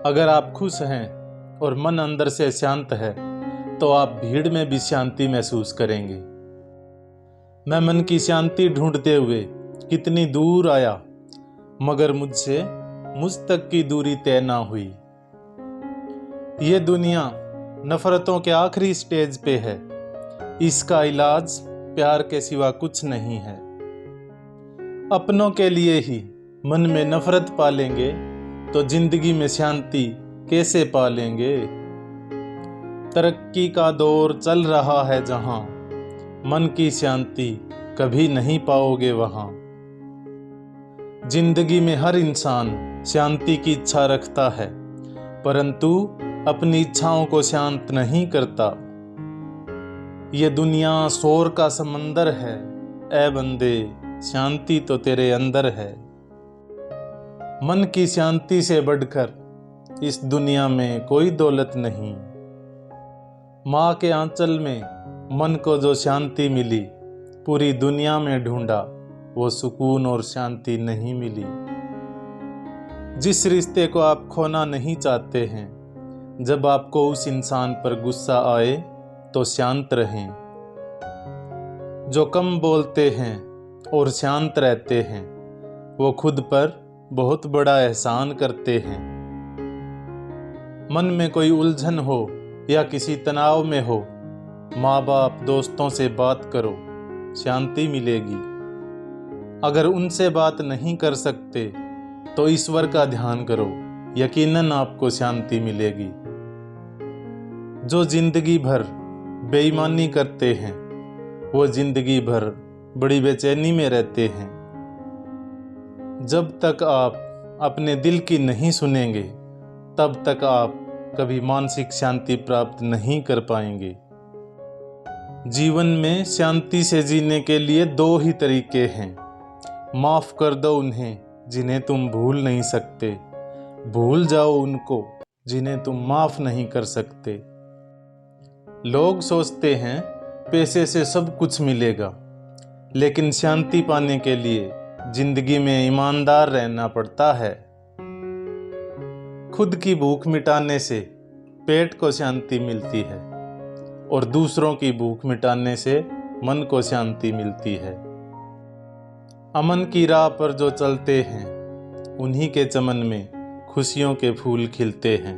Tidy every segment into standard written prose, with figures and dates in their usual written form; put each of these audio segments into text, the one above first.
अगर आप खुश हैं और मन अंदर से शांत है तो आप भीड़ में भी शांति महसूस करेंगे। मैं मन की शांति ढूंढते हुए कितनी दूर आया, मगर मुझसे मुझ तक की दूरी तय ना हुई। ये दुनिया नफरतों के आखिरी स्टेज पे है। इसका इलाज प्यार के सिवा कुछ नहीं है। अपनों के लिए ही मन में नफरत पालेंगे तो जिंदगी में शांति कैसे पालेंगे। तरक्की का दौर चल रहा है जहां, मन की शांति कभी नहीं पाओगे वहां। जिंदगी में हर इंसान शांति की इच्छा रखता है, परंतु अपनी इच्छाओं को शांत नहीं करता। ये दुनिया शोर का समंदर है, ऐ बंदे शांति तो तेरे अंदर है। मन की शांति से बढ़कर इस दुनिया में कोई दौलत नहीं। माँ के आंचल में मन को जो शांति मिली, पूरी दुनिया में ढूंढा वो सुकून और शांति नहीं मिली। जिस रिश्ते को आप खोना नहीं चाहते हैं, जब आपको उस इंसान पर गुस्सा आए तो शांत रहें। जो कम बोलते हैं और शांत रहते हैं, वो खुद पर बहुत बड़ा एहसान करते हैं। मन में कोई उलझन हो या किसी तनाव में हो, माँ बाप दोस्तों से बात करो, शांति मिलेगी। अगर उनसे बात नहीं कर सकते तो ईश्वर का ध्यान करो, यकीनन आपको शांति मिलेगी। जो जिंदगी भर बेईमानी करते हैं, वो जिंदगी भर बड़ी बेचैनी में रहते हैं। जब तक आप अपने दिल की नहीं सुनेंगे, तब तक आप कभी मानसिक शांति प्राप्त नहीं कर पाएंगे। जीवन में शांति से जीने के लिए दो ही तरीके हैं। माफ़ कर दो उन्हें जिन्हें तुम भूल नहीं सकते, भूल जाओ उनको जिन्हें तुम माफ़ नहीं कर सकते। लोग सोचते हैं पैसे से सब कुछ मिलेगा, लेकिन शांति पाने के लिए जिंदगी में ईमानदार रहना पड़ता है। खुद की भूख मिटाने से पेट को शांति मिलती है और दूसरों की भूख मिटाने से मन को शांति मिलती है। अमन की राह पर जो चलते हैं, उन्हीं के चमन में खुशियों के फूल खिलते हैं।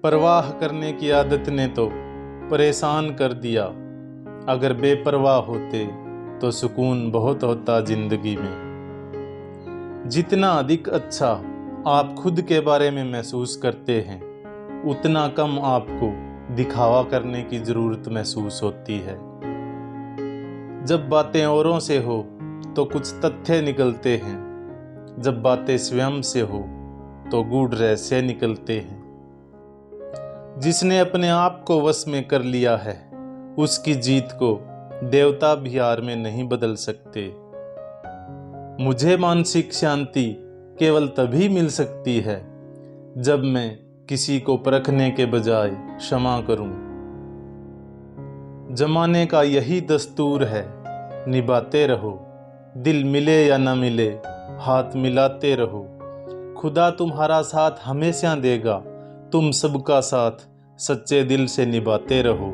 परवाह करने की आदत ने तो परेशान कर दिया, अगर बेपरवाह होते तो सुकून बहुत होता जिंदगी में। जितना अधिक अच्छा आप खुद के बारे में महसूस करते हैं, उतना कम आपको दिखावा करने की जरूरत महसूस होती है। जब बातें औरों से हो तो कुछ तथ्य निकलते हैं, जब बातें स्वयं से हो तो गूढ़ रहस्य निकलते हैं। जिसने अपने आप को वश में कर लिया है, उसकी जीत को देवता भी हार में नहीं बदल सकते। मुझे मानसिक शांति केवल तभी मिल सकती है जब मैं किसी को परखने के बजाय क्षमा करूं। जमाने का यही दस्तूर है, निभाते रहो। दिल मिले या न मिले, हाथ मिलाते रहो। खुदा तुम्हारा साथ हमेशा देगा, तुम सबका साथ सच्चे दिल से निभाते रहो।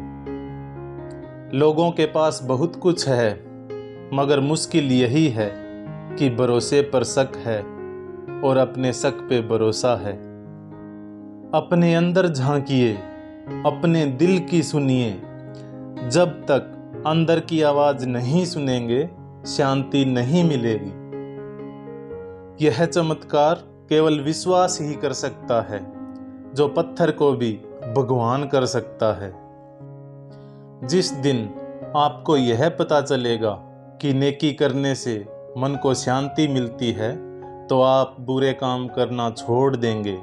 लोगों के पास बहुत कुछ है, मगर मुश्किल यही है कि भरोसे पर शक है और अपने शक पे भरोसा है। अपने अंदर झांकिए, अपने दिल की सुनिए। जब तक अंदर की आवाज नहीं सुनेंगे, शांति नहीं मिलेगी। यह चमत्कार केवल विश्वास ही कर सकता है, जो पत्थर को भी भगवान कर सकता है। जिस दिन आपको यह पता चलेगा कि नेकी करने से मन को शांति मिलती है, तो आप बुरे काम करना छोड़ देंगे।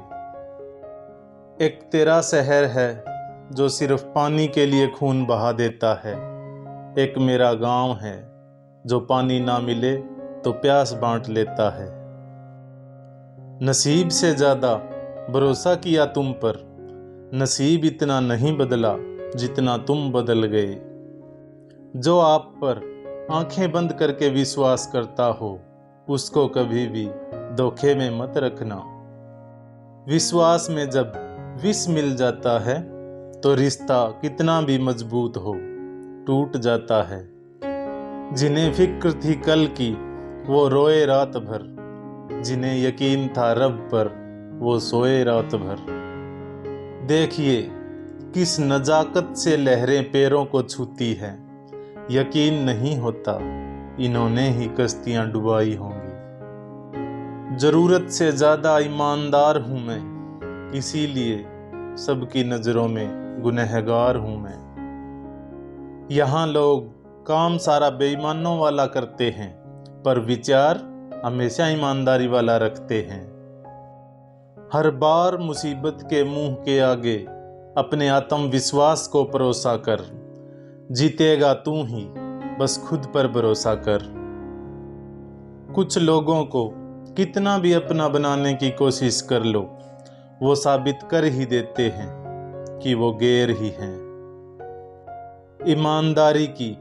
एक तेरा शहर है जो सिर्फ पानी के लिए खून बहा देता है। एक मेरा गांव है जो पानी ना मिले तो प्यास बांट लेता है। नसीब से ज़्यादा भरोसा किया तुम पर, नसीब इतना नहीं बदला जितना तुम बदल गए। जो आप पर आंखें बंद करके विश्वास करता हो, उसको कभी भी धोखे में मत रखना। विश्वास में जब विष मिल जाता है तो रिश्ता कितना भी मजबूत हो टूट जाता है। जिन्हें फिक्र थी कल की वो रोए रात भर, जिन्हें यकीन था रब पर वो सोए रात भर। देखिए किस नजाकत से लहरें पैरों को छूती हैं, यकीन नहीं होता इन्होंने ही कश्तियां डुबाई होंगी। जरूरत से ज्यादा ईमानदार हूं मैं, इसीलिए सबकी नजरों में गुनहगार हूं मैं। यहाँ लोग काम सारा बेईमानों वाला करते हैं, पर विचार हमेशा ईमानदारी वाला रखते हैं। हर बार मुसीबत के मुंह के आगे अपने आत्मविश्वास को परोसा कर, जीतेगा तू ही बस खुद पर भरोसा कर। कुछ लोगों को कितना भी अपना बनाने की कोशिश कर लो, वो साबित कर ही देते हैं कि वो गैर ही हैं। ईमानदारी की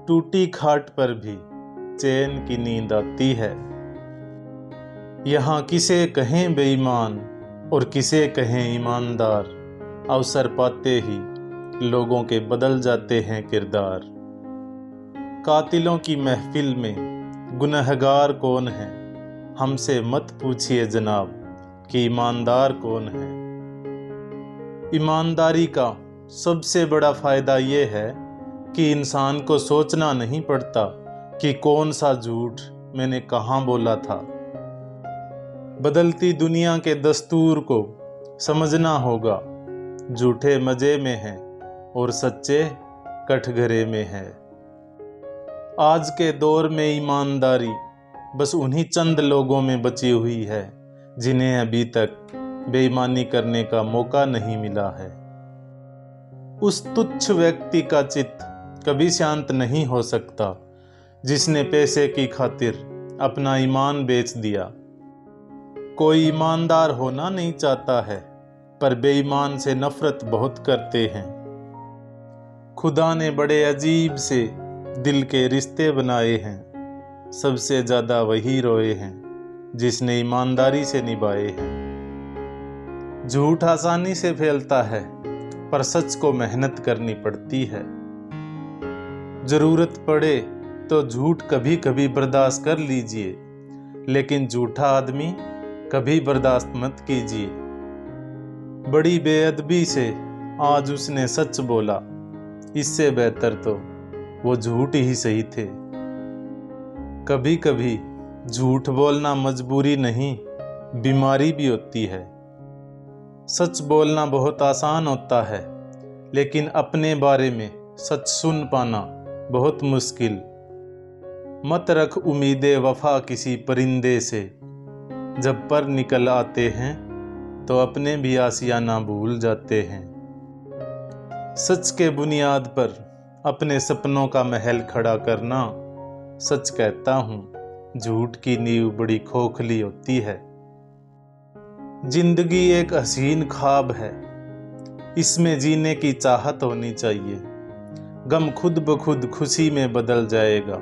टूटी खाट पर भी चैन की नींद आती है। यहाँ किसे कहें बेईमान और किसे कहें ईमानदार, अवसर पाते ही लोगों के बदल जाते हैं किरदार। कातिलों की महफिल में गुनहगार कौन है, हमसे मत पूछिए जनाब कि ईमानदार कौन है। ईमानदारी का सबसे बड़ा फायदा ये है कि इंसान को सोचना नहीं पड़ता कि कौन सा झूठ मैंने कहाँ बोला था। बदलती दुनिया के दस्तूर को समझना होगा, झूठे मजे में हैं और सच्चे कठघरे में है। आज के दौर में ईमानदारी बस उन्हीं चंद लोगों में बची हुई है जिन्हें अभी तक बेईमानी करने का मौका नहीं मिला है। उस तुच्छ व्यक्ति का चित्त कभी शांत नहीं हो सकता जिसने पैसे की खातिर अपना ईमान बेच दिया। कोई ईमानदार होना नहीं चाहता है, पर बेईमान से नफरत बहुत करते हैं। खुदा ने बड़े अजीब से दिल के रिश्ते बनाए हैं, सबसे ज्यादा वही रोए हैं जिसने ईमानदारी से निभाए हैं। झूठ आसानी से फैलता है, पर सच को मेहनत करनी पड़ती है। जरूरत पड़े तो झूठ कभी कभी बर्दाश्त कर लीजिए, लेकिन झूठा आदमी कभी बर्दाश्त मत कीजिए। बड़ी बेअदबी से आज उसने सच बोला, इससे बेहतर तो वो झूठ ही सही थे। कभी कभी झूठ बोलना मजबूरी नहीं, बीमारी भी होती है। सच बोलना बहुत आसान होता है, लेकिन अपने बारे में सच सुन पाना बहुत मुश्किल। मत रख उम्मीदें वफा किसी परिंदे से, जब पर निकल आते हैं तो अपने भी आशियाना भूल जाते हैं। सच के बुनियाद पर अपने सपनों का महल खड़ा करना, सच कहता हूँ झूठ की नींव बड़ी खोखली होती है। जिंदगी एक हसीन ख्वाब है, इसमें जीने की चाहत होनी चाहिए। गम खुद ब खुद खुशी में बदल जाएगा,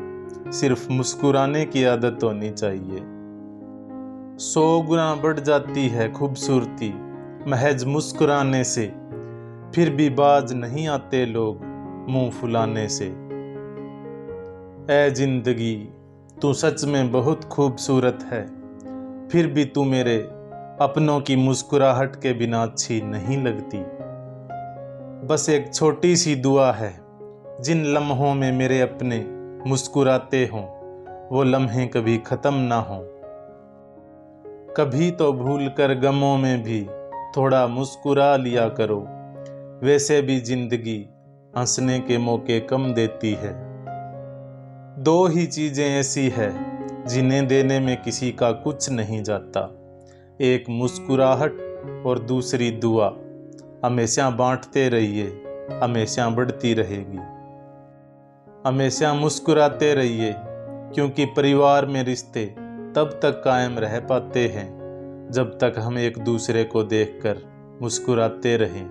सिर्फ मुस्कुराने की आदत होनी चाहिए। 100 गुना बढ़ जाती है खूबसूरती महज मुस्कुराने से, फिर भी बाज नहीं आते लोग मुंह फुलाने से। ऐ जिंदगी तू सच में बहुत खूबसूरत है, फिर भी तू मेरे अपनों की मुस्कुराहट के बिना अच्छी नहीं लगती। बस एक छोटी सी दुआ है, जिन लम्हों में मेरे अपने मुस्कुराते हों वो लम्हे कभी ख़त्म ना हों। कभी तो भूल कर गमों में भी थोड़ा मुस्कुरा लिया करो, वैसे भी जिंदगी हंसने के मौके कम देती है। 2 ही चीज़ें ऐसी है जिन्हें देने में किसी का कुछ नहीं जाता, एक मुस्कुराहट और दूसरी दुआ। हमेशा बांटते रहिए, हमेशा बढ़ती रहेगी। हमेशा मुस्कुराते रहिए, क्योंकि परिवार में रिश्ते तब तक कायम रह पाते हैं जब तक हम एक दूसरे को देखकर मुस्कुराते रहें।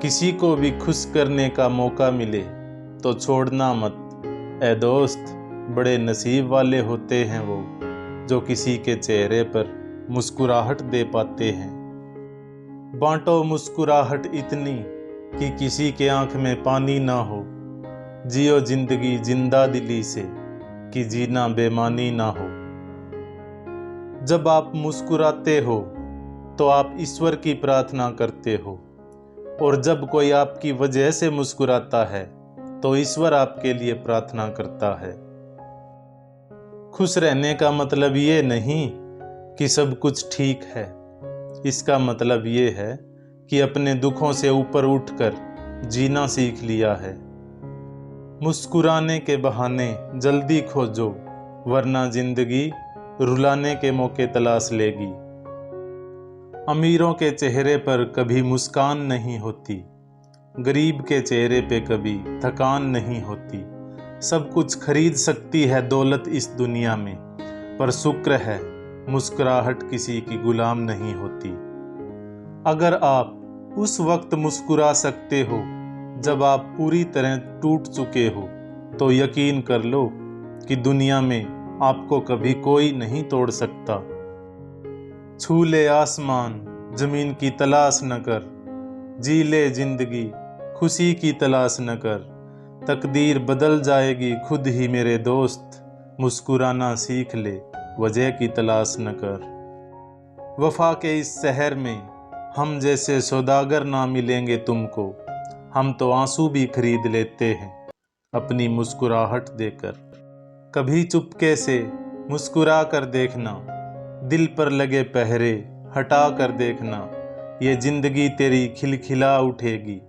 किसी को भी खुश करने का मौका मिले तो छोड़ना मत। ऐ दोस्त, बड़े नसीब वाले होते हैं वो जो किसी के चेहरे पर मुस्कुराहट दे पाते हैं। बांटो मुस्कुराहट इतनी कि किसी के आंख में पानी ना हो। जियो जिंदगी जिंदा दिली से कि जीना बेमानी ना हो। जब आप मुस्कुराते हो तो आप ईश्वर की प्रार्थना करते हो, और जब कोई आपकी वजह से मुस्कुराता है तो ईश्वर आपके लिए प्रार्थना करता है। खुश रहने का मतलब ये नहीं कि सब कुछ ठीक है, इसका मतलब ये है कि अपने दुखों से ऊपर उठकर जीना सीख लिया है। मुस्कुराने के बहाने जल्दी खोजो, वरना जिंदगी रुलाने के मौके तलाश लेगी। अमीरों के चेहरे पर कभी मुस्कान नहीं होती, गरीब के चेहरे पे कभी थकान नहीं होती। सब कुछ खरीद सकती है दौलत इस दुनिया में, पर शुक्र है मुस्कुराहट किसी की गुलाम नहीं होती। अगर आप उस वक्त मुस्कुरा सकते हो जब आप पूरी तरह टूट चुके हो, तो यकीन कर लो कि दुनिया में आपको कभी कोई नहीं तोड़ सकता। छू ले आसमान जमीन की तलाश न कर, जी ले जिंदगी खुशी की तलाश न कर। तकदीर बदल जाएगी खुद ही मेरे दोस्त, मुस्कुराना सीख ले वजह की तलाश न कर। वफा के इस शहर में हम जैसे सौदागर ना मिलेंगे तुमको, हम तो आंसू भी खरीद लेते हैं अपनी मुस्कुराहट देकर। कभी चुपके से मुस्कुरा कर देखना, दिल पर लगे पहरे हटा कर देखना। ये जिंदगी तेरी खिलखिला उठेगी,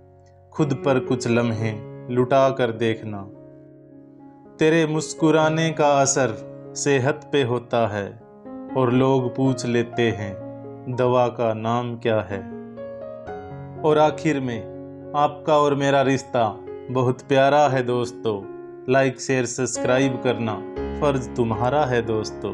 खुद पर कुछ लम्हे लुटा कर देखना। तेरे मुस्कुराने का असर सेहत पे होता है, और लोग पूछ लेते हैं दवा का नाम क्या है। और आखिर में आपका और मेरा रिश्ता बहुत प्यारा है दोस्तों। लाइक शेयर सब्सक्राइब करना फर्ज तुम्हारा है दोस्तों।